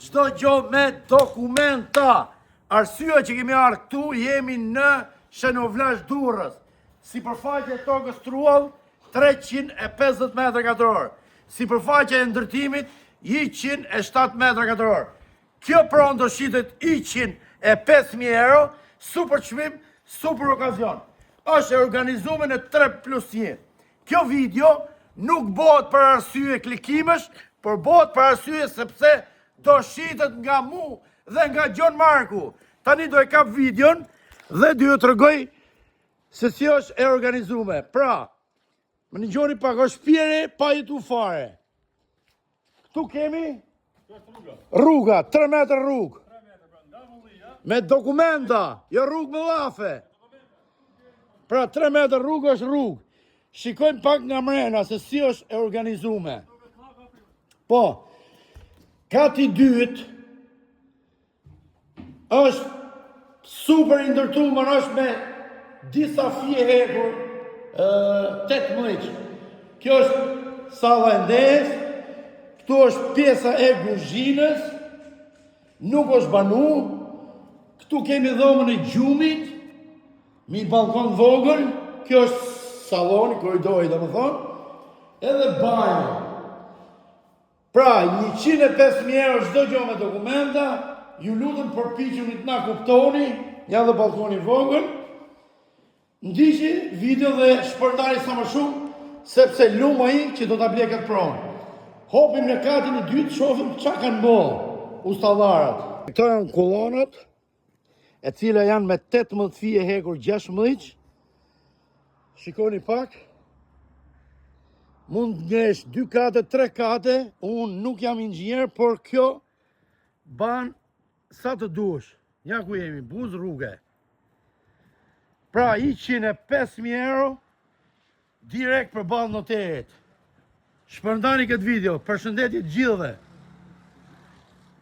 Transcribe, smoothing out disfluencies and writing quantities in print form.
çdo gjë me dokumenta. Arsyeja që kemi ardhur këtu, jemi në Shenovlash Durrës. Sipërfaqja e tokës Truall 350 metra katror. Sipërfaqja e ndërtimit 107 metra katror. Kjo pronë do shitet 105.000 euro, super çmim, super okazion. Është e organizuar në 3+1. Kjo video nuk bëhet për arsye klikimesh, por bëhet për arsye sepse do shitet nga mu dhe nga Gjon Marku. Tani do e kap videon dhe do ju tregoj se si është e organizuar. Pra, më ngjoni pak, është pjere pa jetu fare. Këtu kemi rruga, 3 metra rrugë. Me dokumenta, jo rrugë me llafe. Pra 3 metra rrugë është rrugë. Shikojmë pak nga mrena se si është e organizuar. Po, kati dytë është super i ndërtuar, është me disa fije hekur 18. Kjo është salla e ndez, këtu është pjesa e kuzhinës, nuk është banu, këtu kemi dhomën e gjumit, mi balkon vogël, kjo është saloni, korridori domethënë, edhe banjo. Pra, 105.000 euro çdo gjë me dokumenta, ju lutem përpiquni të na kuptoni, ja dhe balkoni vogël. Ndiqni video dhe shpërndani sa më shumë, sepse lumë ai që do ta blej këtë pronë. Hopim në katin e dytë, shohim çka kanë bërë ustallarat. Këto janë kolonat, e cila janë me 18 fije hekur 16. Shikoni pak. Mund ngresh 2 kate, 3 kate, unë nuk jam inxhinier, por kjo ban sa të duhesh. Ja ku jemi, buz rrugë. Pra 105.000 euro direkt për balë noterit. Shpërndani këtë video, përshëndetje të gjithëve.